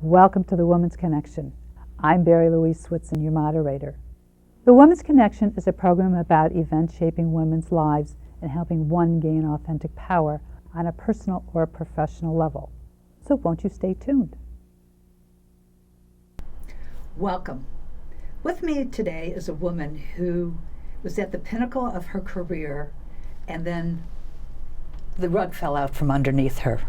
Welcome to the Women's Connection. I'm Barrie-Louise Switzen, your moderator. The Women's Connection is a program about events shaping women's lives and helping one gain authentic power on a personal or professional level. So won't you stay tuned? Welcome. With me today is a woman who was at the pinnacle of her career and then the rug fell out from underneath her.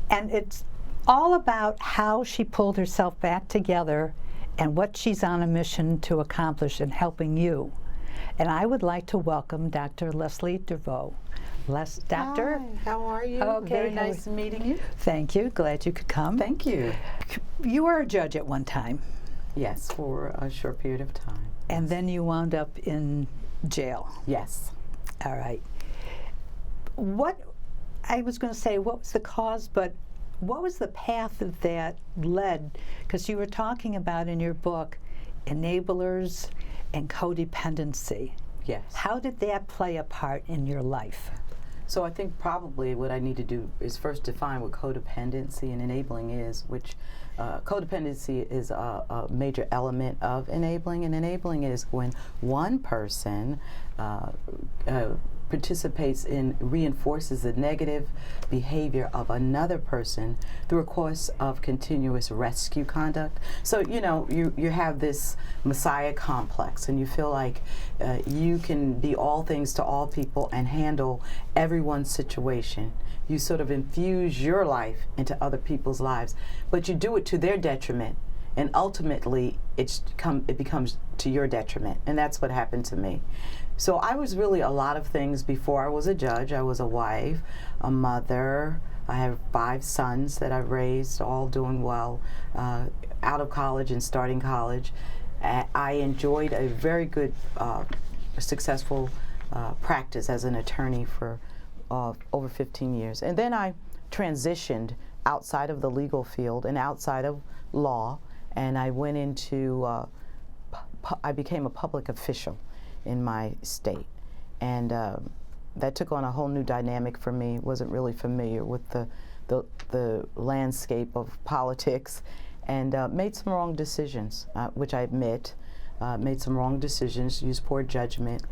And it's all about how she pulled herself back together and what she's on a mission to accomplish in helping you. And I would like to welcome Dr. Leslie Deveraux. Doctor? Hi, how are you? Okay, Very nice meeting you. Thank you. Glad you could come. Thank you. You were a judge at one time. Yes, for a short period of time. And then you wound up in jail. Yes. All right. What I was going to say, what was the cause, but what was the path that led? Because you were talking about in your book enablers and codependency. Yes. How did that play a part in your life? So I think probably what I need to do is first define what codependency and enabling is, which codependency is a major element of enabling, and enabling is when one person participates in, reinforces the negative behavior of another person through a course of continuous rescue conduct. So, you know, you have this messiah complex and you feel like you can be all things to all people and handle everyone's situation. You sort of infuse your life into other people's lives, but you do it to their detriment, and ultimately it becomes to your detriment, and that's what happened to me. So I was really a lot of things before I was a judge. I was a wife, a mother. I have 5 sons that I've raised, all doing well, out of college and starting college. I enjoyed a very good, successful practice as an attorney for over 15 years. And then I transitioned outside of the legal field and outside of law, and I went into, I became a public official in my state, and that took on a whole new dynamic for me. Wasn't really familiar with the landscape of politics, and made some wrong decisions, which I admit. Made some wrong decisions, used poor judgment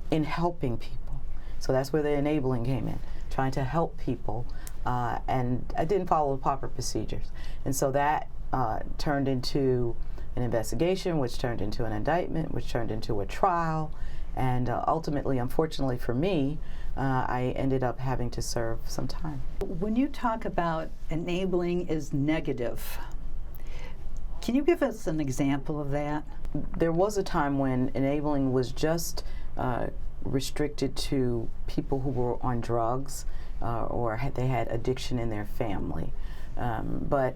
in helping people. So that's where the enabling came in, trying to help people, and I didn't follow the proper procedures, and so that turned into an investigation, which turned into an indictment, which turned into a trial. And ultimately, unfortunately for me, I ended up having to serve some time. When you talk about enabling is negative, can you give us an example of that? There was a time when enabling was just restricted to people who were on drugs or they had addiction in their family. But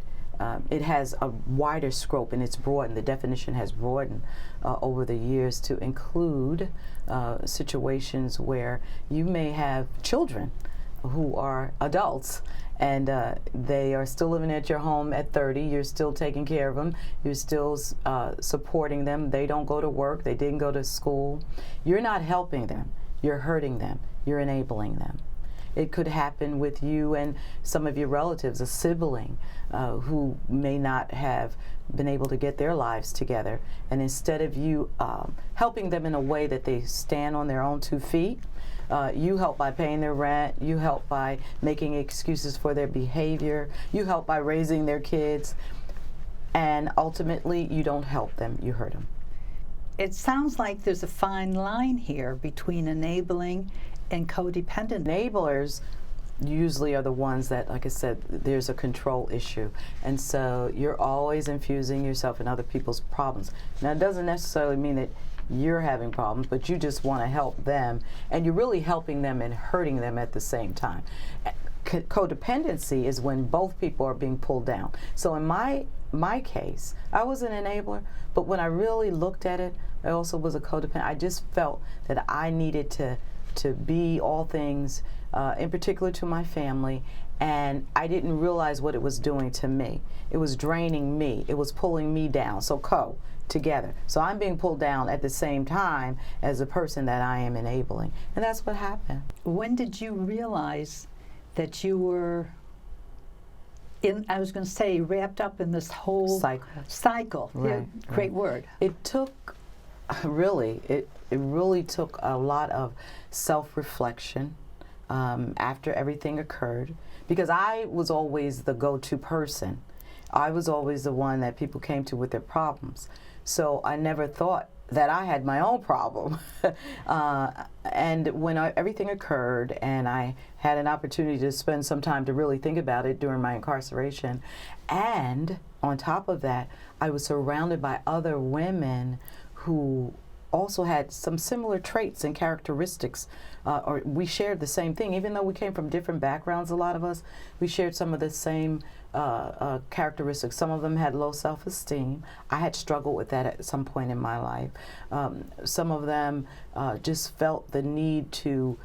it has a wider scope, and it's broadened. The definition has broadened over the years to include situations where you may have children who are adults and they are still living at your home at 30. You're still taking care of them. You're still supporting them. They don't go to work. They didn't go to school. You're not helping them. You're hurting them. You're enabling them. It could happen with you and some of your relatives, a sibling who may not have been able to get their lives together. And instead of you helping them in a way that they stand on their own 2 feet, you help by paying their rent, you help by making excuses for their behavior, you help by raising their kids, and ultimately you don't help them, you hurt them. It sounds like there's a fine line here between enabling and codependent. Enablers usually are the ones that, like I said, there's a control issue, and so you're always infusing yourself in other people's problems. Now, it doesn't necessarily mean that you're having problems, but you just want to help them, and you're really helping them and hurting them at the same time. Codependency is when both people are being pulled down. So in my case, I was an enabler, but when I really looked at it, I also was a codependent. I just felt that I needed to be all things, in particular to my family, and I didn't realize what it was doing to me. It was draining me. It was pulling me down. So together. So I'm being pulled down at the same time as the person that I am enabling. And that's what happened. When did you realize that you were I was going to say, wrapped up in this whole cycle. Right, Yeah, great word. It took, really, it really took a lot of self-reflection after everything occurred, because I was always the go-to person. I was always the one that people came to with their problems. So I never thought that I had my own problem. And when everything occurred and I had an opportunity to spend some time to really think about it during my incarceration, and on top of that, I was surrounded by other women who also had some similar traits and characteristics, or we shared the same thing. Even though we came from different backgrounds, a lot of us, we shared some of the same characteristics. Some of them had low self-esteem. I had struggled with that at some point in my life. Some of them just felt the need to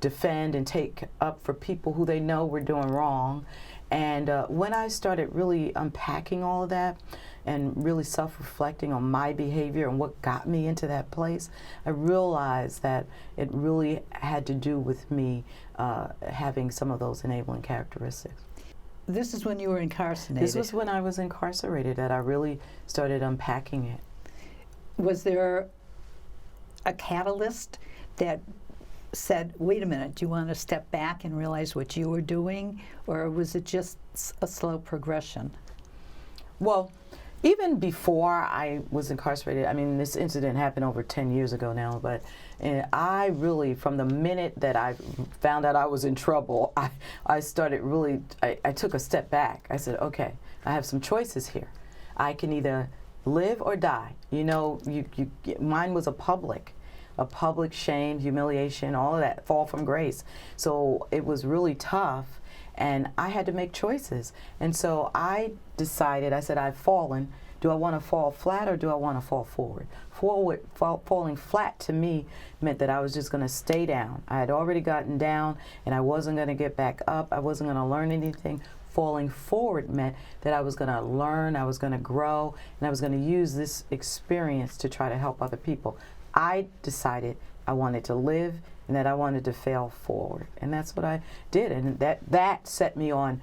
defend and take up for people who they know were doing wrong. And when I started really unpacking all of that and really self-reflecting on my behavior and what got me into that place, I realized that it really had to do with me having some of those enabling characteristics. This is when you were incarcerated. This was when I was incarcerated that I really started unpacking it. Was there a catalyst that said, wait a minute, do you want to step back and realize what you were doing? Or was it just a slow progression? Well, even before I was incarcerated, I mean, this incident happened over 10 years ago now, but I really, from the minute that I found out I was in trouble, I started really, I took a step back. I said, okay, I have some choices here. I can either live or die. You know, mine was a public shame, humiliation, all of that, fall from grace. So it was really tough, and I had to make choices. And so I decided, I said, I've fallen. Do I want to fall flat or do I want to fall forward? Falling flat to me meant that I was just going to stay down. I had already gotten down and I wasn't going to get back up. I wasn't going to learn anything. Falling forward meant that I was going to learn, I was going to grow, and I was going to use this experience to try to help other people. I decided I wanted to live and that I wanted to fail forward. And that's what I did. And that set me on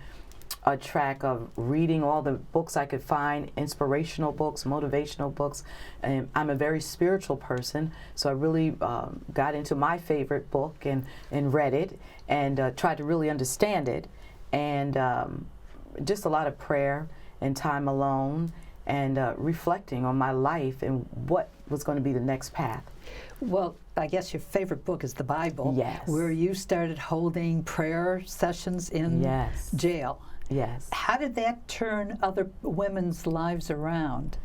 a track of reading all the books I could find, inspirational books, motivational books. And I'm a very spiritual person, so I really got into my favorite book and read it and tried to really understand it. And just a lot of prayer and time alone and reflecting on my life and what was going to be the next path. Well, I guess your favorite book is the Bible, yes, where you started holding prayer sessions in yes, jail. Yes. How did that turn other women's lives around?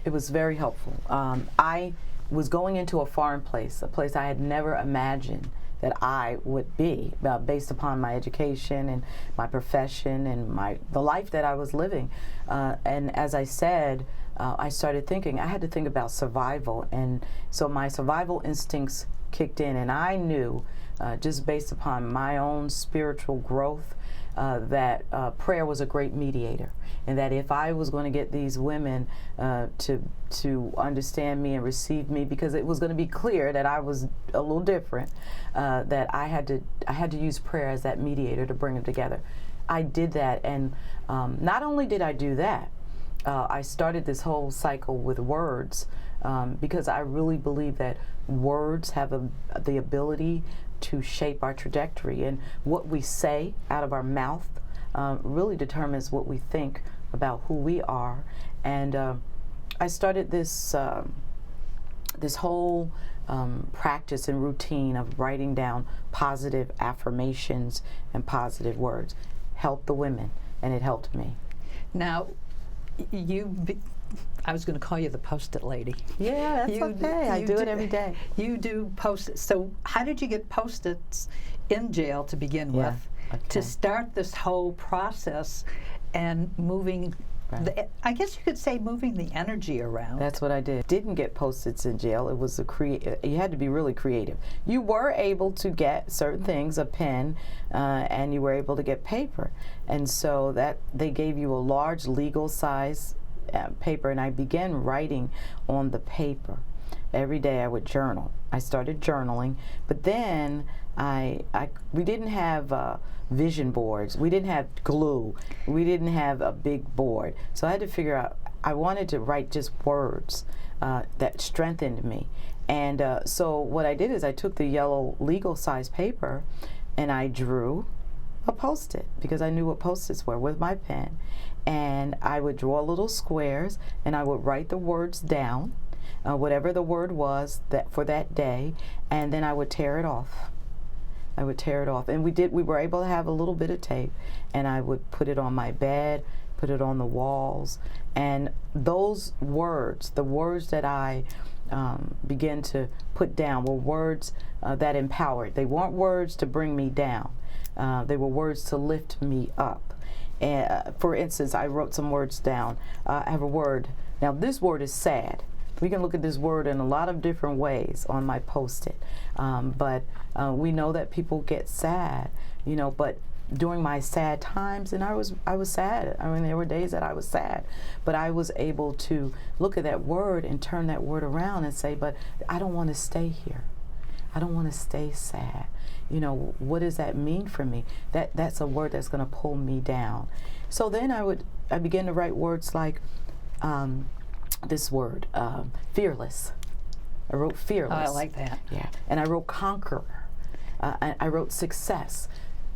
It was very helpful. I was going into a foreign place, a place I had never imagined that I would be, based upon my education and my profession and the life that I was living. And as I said, I started thinking, I had to think about survival. And so my survival instincts kicked in, and I knew, just based upon my own spiritual growth, that prayer was a great mediator, and that if I was going to get these women to understand me and receive me, because it was going to be clear that I was a little different, that I had to use prayer as that mediator to bring them together. I did that, and not only did I do that, I started this whole cycle with words, because I really believe that words have the ability to shape our trajectory, and what we say out of our mouth really determines what we think about who we are. And I started this whole practice and routine of writing down positive affirmations and positive words. Helped the women, and it helped me. Now, I was going to call you the Post-it lady. Yeah, that's okay. I do it every day. You do Post-its. So how did you get Post-its in jail to begin with, to start this whole process and moving, I guess you could say moving the energy around? That's what I did. Didn't get Post-its in jail. It was you had to be really creative. You were able to get certain things, a pen, and you were able to get paper. And so that they gave you a large legal size paper, and I began writing on the paper. every day I would journal. I started journaling, but then we didn't have vision boards. We didn't have glue. We didn't have a big board. So I had to figure out, I wanted to write just words that strengthened me. And so what I did is I took the yellow legal size paper and I drew a Post-it, because I knew what Post-its were, with my pen. And I would draw little squares and I would write the words down, whatever the word was that for that day, and then I would tear it off. I would tear it off. And we were able to have a little bit of tape, and I would put it on my bed, put it on the walls, and those words, the words that I began to put down, were words that empowered. They weren't words to bring me down. They were words to lift me up. For instance, I wrote some words down. I have a word. Now, this word is sad. We can look at this word in a lot of different ways on my Post-it. But we know that people get sad, but during my sad times, and I was sad. I mean, there were days that I was sad, but I was able to look at that word and turn that word around and say, but I don't want to stay here. I don't want to stay sad. What does that mean for me? That's a word that's going to pull me down. So then I began to write words like this word, fearless. I wrote fearless. Oh, I like that. Yeah. And I wrote conqueror. I wrote success.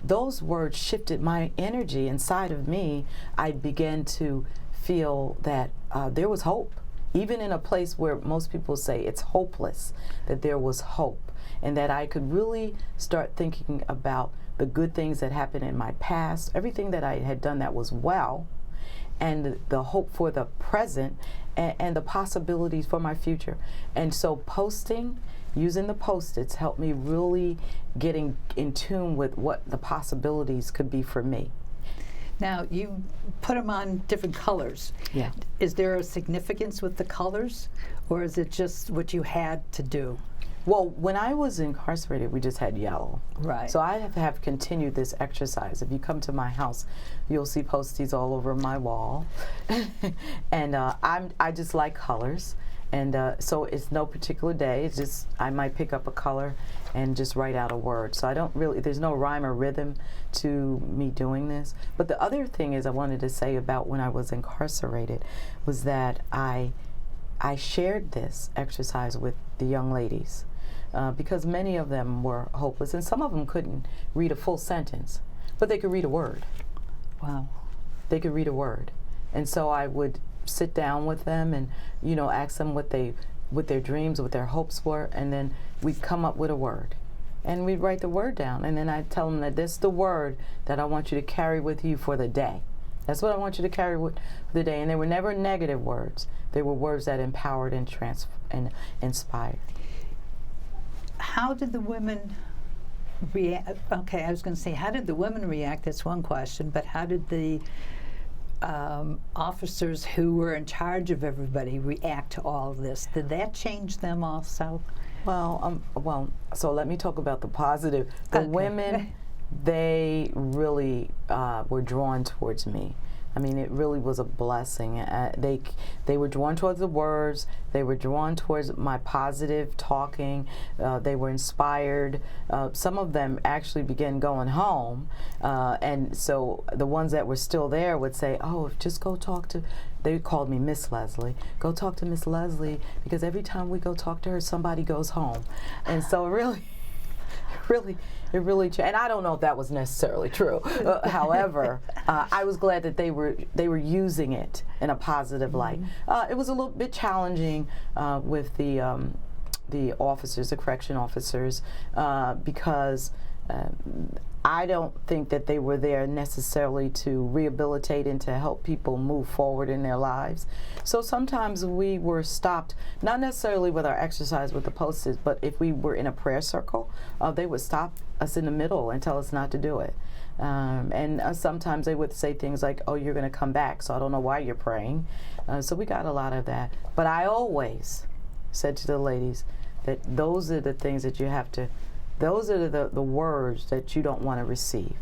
Those words shifted my energy inside of me. I began to feel that there was hope. Even in a place where most people say it's hopeless, that there was hope. And that I could really start thinking about the good things that happened in my past, everything that I had done that was well, and the hope for the present, and the possibilities for my future. And so using the Post-its helped me really getting in tune with what the possibilities could be for me. Now, you put them on different colors. Yeah. Is there a significance with the colors, or is it just what you had to do? Well, when I was incarcerated, we just had yellow. Right. So I have continued this exercise. If you come to my house, you'll see Post-its all over my wall. And I just like colors. And so it's no particular day. It's just, I might pick up a color and just write out a word. So there's no rhyme or rhythm to me doing this. But the other thing is I wanted to say about when I was incarcerated was that I shared this exercise with the young ladies. Because many of them were hopeless, and some of them couldn't read a full sentence, but they could read a word. Wow. They could read a word. And so I would sit down with them and, ask them what their dreams, what their hopes were, and then we'd come up with a word. And we'd write the word down, and then I'd tell them that this is the word that I want you to carry with you for the day. That's what I want you to carry with for the day. And they were never negative words. They were words that empowered and inspired. How did the women react? Okay, I was going to say, how did the women react? That's one question. But how did the officers who were in charge of everybody react to all of this? Did that change them also? Well, so let me talk about the positive. The women, they really were drawn towards me. I mean, it really was a blessing. They were drawn towards the words. They were drawn towards my positive talking. They were inspired. Some of them actually began going home, and so the ones that were still there would say, "Oh, just go talk to." They called me Miss Leslie. Go talk to Miss Leslie, because every time we go talk to her, somebody goes home, and so it really changed. And I don't know if that was necessarily true. However, I was glad that they were using it in a positive light. It was a little bit challenging with the officers, the correction officers, because I don't think that they were there necessarily to rehabilitate and to help people move forward in their lives. So sometimes we were stopped, not necessarily with our exercise with the Post-its, but if we were in a prayer circle, they would stop us in the middle and tell us not to do it. And sometimes they would say things like, "Oh, you're going to come back, so I don't know why you're praying." So we got a lot of that. But I always said to the ladies that those are the things that you have to, those are the words that you don't want to receive.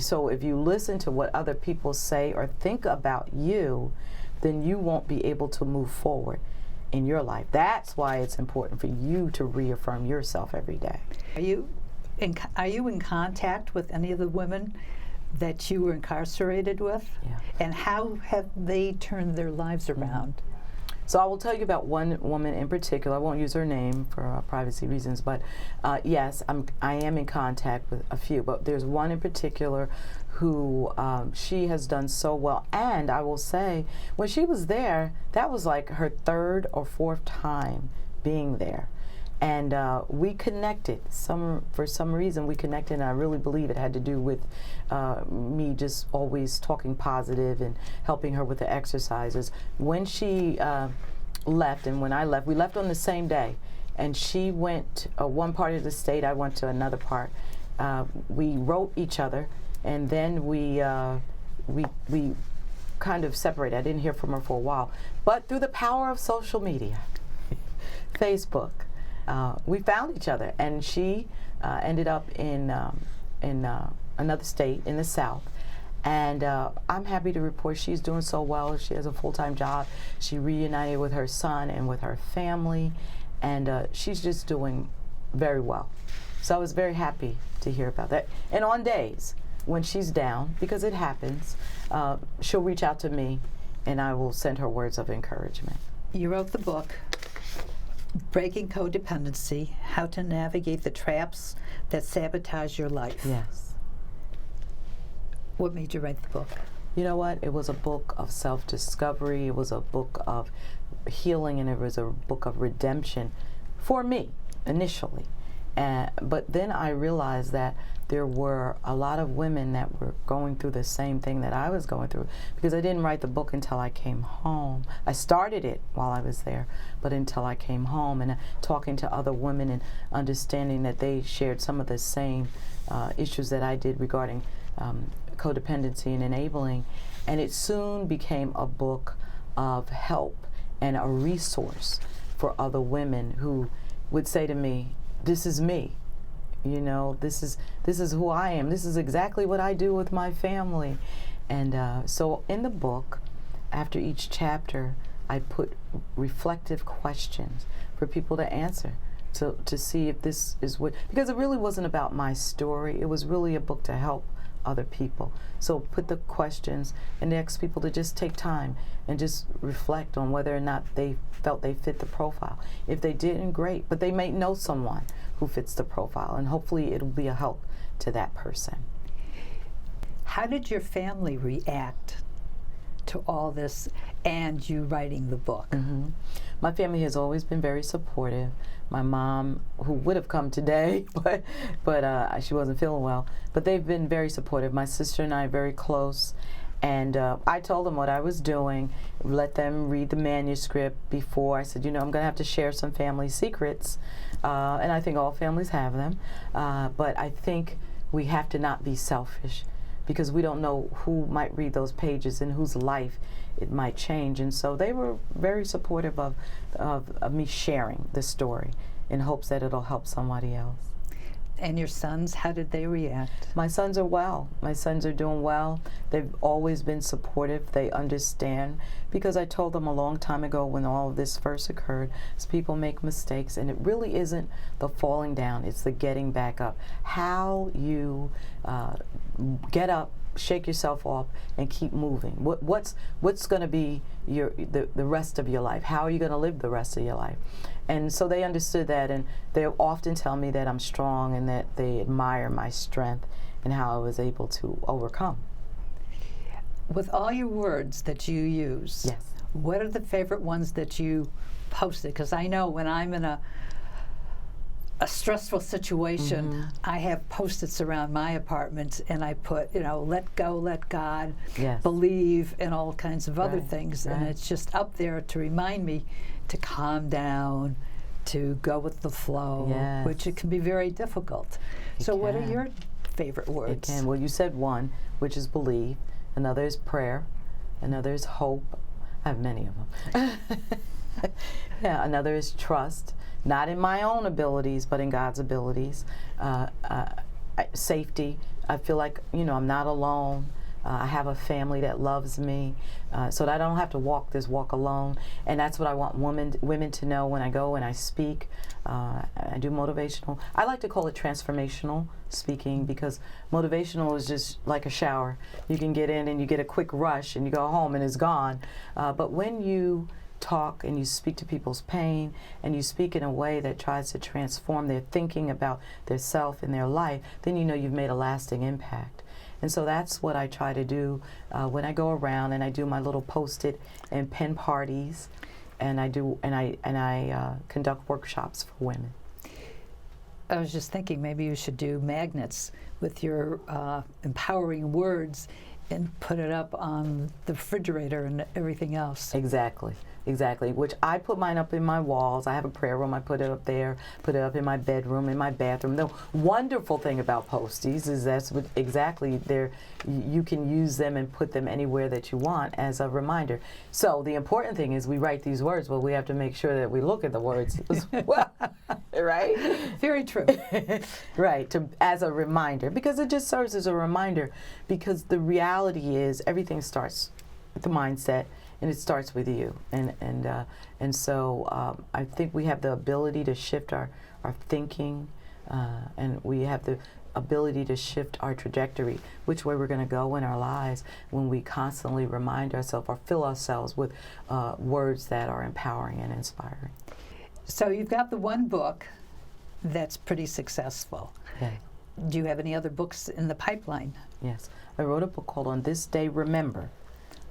So if you listen to what other people say or think about you, then you won't be able to move forward. in your life. That's why it's important for you to reaffirm yourself every day. Are you in contact with any of the women that you were incarcerated with? Yeah. And how have they turned their lives around? So I will tell you about one woman in particular. I won't use her name for privacy reasons, but yes, I am in contact with a few. But there's one in particular who she has done so well. And I will say, when she was there, that was like her third or fourth time being there. And we connected. For some reason, we connected, and I really believe it had to do with me just always talking positive and helping her with the exercises. When she left, and when I left, we left on the same day. And she went one part of the state, I went to another part. We wrote each other, and then we kind of separated. I didn't hear from her for a while. But through the power of social media, Facebook, we found each other, and she ended up in another state in the South. And I'm happy to report she's doing so well. She has a full-time job. She reunited with her son and with her family, and she's just doing very well. So I was very happy to hear about that. And on days when she's down, because it happens, she'll reach out to me, and I will send her words of encouragement. You wrote the book, Breaking Codependency, How to Navigate the Traps That Sabotage Your Life. Yes. What made you write the book? You know what? It was a book of self-discovery. It was a book of healing, and it was a book of redemption for me initially. But then I realized that there were a lot of women that were going through the same thing that I was going through, because I didn't write the book until I came home. I started it while I was there, but until I came home, and talking to other women and understanding that they shared some of the same issues that I did regarding codependency and enabling. And it soon became a book of help and a resource for other women who would say to me, this is me. You know, this is who I am. This is exactly what I do with my family. And so in the book, after each chapter, I put reflective questions for people to answer, to see if this is what, because it really wasn't about my story. It was really a book to help other people. So put the questions and ask people to just take time and just reflect on whether or not they felt they fit the profile. If they didn't, great, but they may know someone who fits the profile, and hopefully it'll be a help to that person. How did your family react to all this and you writing the book? Mm-hmm. My family has always been very supportive. My mom, who would have come today, but she wasn't feeling well, but they've been very supportive. My sister and I are very close, and I told them what I was doing, let them read the manuscript before. I said, you know, I'm going to have to share some family secrets, and I think all families have them, but I think we have to not be selfish, because we don't know who might read those pages and whose life it might change. And so they were very supportive of me sharing the story in hopes that it'll help somebody else. And your sons, how did they react? My sons are well. My sons are doing well. They've always been supportive. They understand, because I told them a long time ago when all of this first occurred, is people make mistakes, and it really isn't the falling down, it's the getting back up. How you get up, shake yourself off, and keep moving. What's going to be the rest of your life? How are you going to live the rest of your life? And so they understood that, and they often tell me that I'm strong and that they admire my strength and how I was able to overcome. With all your words that you use, yes, what are the favorite ones that you posted? Because I know when I'm in a stressful situation, mm-hmm. I have Post-its around my apartment, and I put, you know, let go, let God, yes, believe, and all kinds of other right, things. right. And it's just up there to remind me to calm down, to go with the flow, yes, which it can be very difficult. So what are your favorite words? It can. Well, you said one, which is believe. Another is prayer. Another is hope. I have many of them. Yeah, another is trust. Not in my own abilities, but in God's abilities. Safety. I feel like, you know, I'm not alone. I have a family that loves me, so that I don't have to walk this walk alone. And that's what I want women to know when I go and I speak. I do motivational. I like to call it transformational speaking, because motivational is just like a shower. You can get in and you get a quick rush and you go home and it's gone. But when you talk and you speak to people's pain and you speak in a way that tries to transform their thinking about their self and their life, then you know you've made a lasting impact. And so that's what I try to do when I go around and I do my little post-it and pen parties, and I conduct workshops for women. I was just thinking maybe you should do magnets with your empowering words and put it up on the refrigerator and everything else. Exactly. Which I put mine up in my walls. I have a prayer room. I put it up there. Put it up in my bedroom, in my bathroom. The wonderful thing about posties is that's what exactly there. You can use them and put them anywhere that you want as a reminder. So the important thing is we write these words, but we have to make sure that we look at the words as well, right? Very true. Right, as a reminder, because it just serves as a reminder, because the reality is everything starts with the mindset, and it starts with you. And so I think we have the ability to shift our thinking, and we have the ability to shift our trajectory, which way we're going to go in our lives, when we constantly remind ourselves or fill ourselves with words that are empowering and inspiring. So you've got the one book that's pretty successful. Okay. Do you have any other books in the pipeline? Yes. I wrote a book called On This Day Remember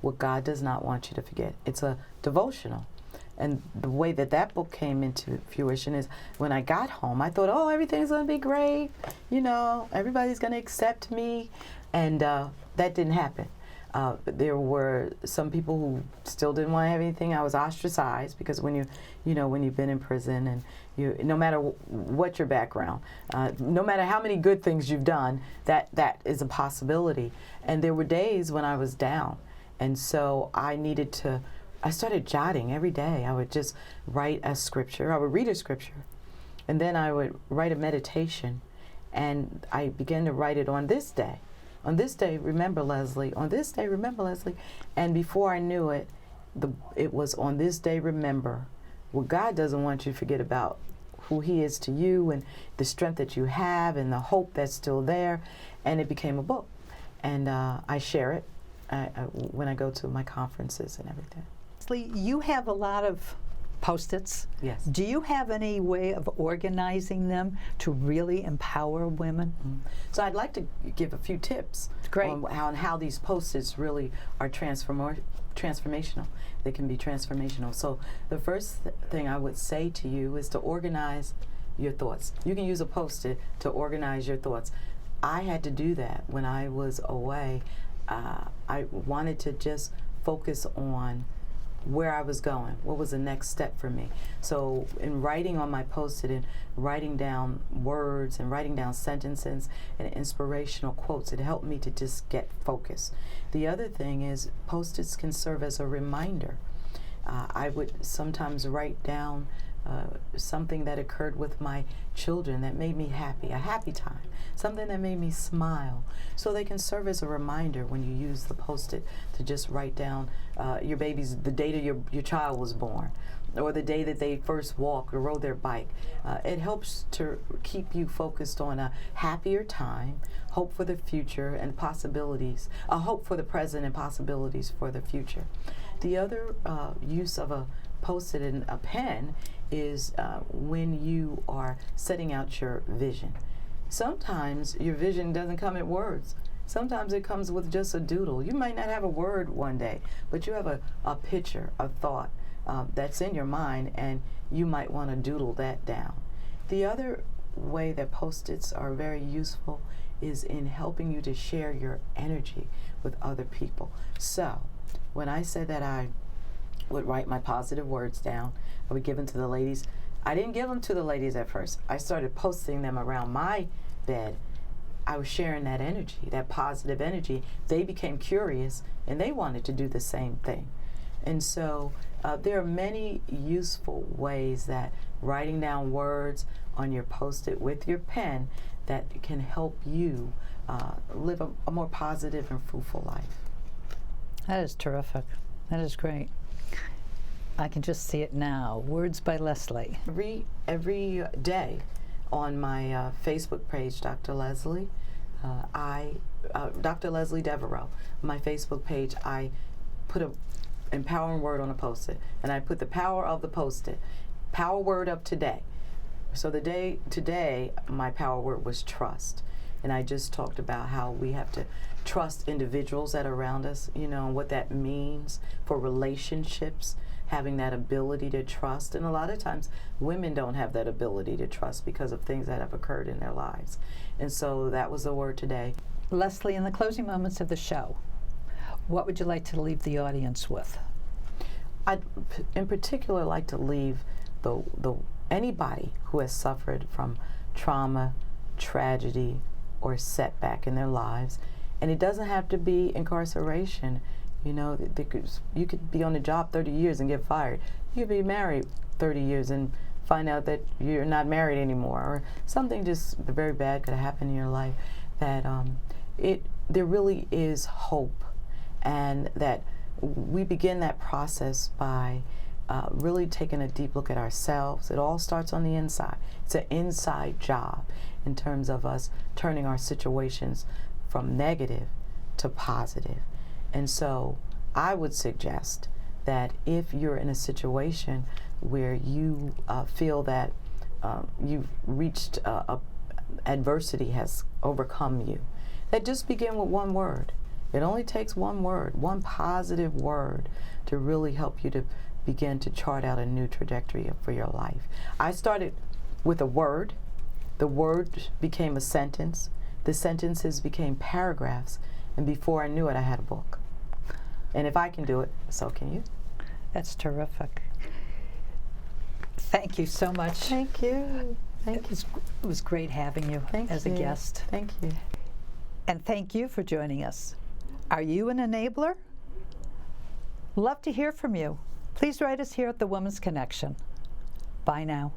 What God Does Not Want You to Forget. It's a devotional. And the way that book came into fruition is when I got home, I thought, oh, everything's going to be great. You know, everybody's going to accept me. And that didn't happen. There were some people who still didn't want to have anything. I was ostracized, because when you've been in prison, and no matter what your background, no matter how many good things you've done, that is a possibility. And there were days when I was down. And so I started jotting every day. I would just write a scripture. I would read a scripture, and then I would write a meditation, and I began to write it on this day. On this day, remember Leslie. On this day, remember Leslie. And before I knew it, it was on this day, remember what God doesn't want you to forget about who He is to you, and the strength that you have, and the hope that's still there. And it became a book. And I share it when I go to my conferences and everything. Leslie, you have a lot of Post-its. Yes. Do you have any way of organizing them to really empower women? Mm-hmm. So I'd like to give a few tips on how these Post-its really are transformational. They can be transformational. So the first thing I would say to you is to organize your thoughts. You can use a Post-it to organize your thoughts. I had to do that when I was away. I wanted to just focus on where I was going, what was the next step for me. So in writing on my Post-it and writing down words and writing down sentences and inspirational quotes, it helped me to just get focused. The other thing is Post-its can serve as a reminder. I would sometimes write down something that occurred with my children that made me happy, a happy time, something that made me smile. So they can serve as a reminder when you use the Post-it to just write down the date of your child was born, or the day that they first walked or rode their bike. It helps to keep you focused on a happier time, hope for the future and possibilities, hope for the present and possibilities for the future. The other use of a Post-it and a pen is when you are setting out your vision. Sometimes your vision doesn't come in words. Sometimes it comes with just a doodle. You might not have a word one day, but you have a picture, a thought that's in your mind, and you might want to doodle that down. The other way that Post-its are very useful is in helping you to share your energy with other people. So when I said that I would write my positive words down, I would give them to the ladies. I didn't give them to the ladies at first. I started posting them around my bed. I was sharing that energy, that positive energy. They became curious, and they wanted to do the same thing. And so there are many useful ways that writing down words on your Post-it with your pen that can help you live a more positive and fruitful life. That is terrific. That is great. I can just see it now. Words by Leslie. Every day on my Facebook page, Dr. Leslie, Dr. Leslie Deveraux, my Facebook page, I put a empowering word on a post-it, and I put the power of the post-it, power word of today. So today, my power word was trust. And I just talked about how we have to trust individuals that are around us, you know, and what that means for relationships, having that ability to trust. And a lot of times, women don't have that ability to trust because of things that have occurred in their lives. And so that was the word today. Leslie, in the closing moments of the show, what would you like to leave the audience with? I'd in particular like to leave anybody who has suffered from trauma, tragedy, or setback in their lives, and it doesn't have to be incarceration. You know, you could be on the job 30 years and get fired. You could be married 30 years and find out that you're not married anymore, or something just very bad could happen in your life. That there really is hope, and that we begin that process by really taking a deep look at ourselves. It all starts on the inside. It's an inside job in terms of us turning our situations from negative to positive. And so I would suggest that if you're in a situation where you feel that you've reached adversity has overcome you, that just begin with one word. It only takes one word, one positive word, to really help you to begin to chart out a new trajectory for your life. I started with a word. The word became a sentence. The sentences became paragraphs. And before I knew it, I had a book. And if I can do it, so can you. That's terrific. Thank you so much. Thank you. It was great having you as a guest. Thank you. And thank you for joining us. Are you an enabler? Love to hear from you. Please write us here at The Woman's Connection. Bye now.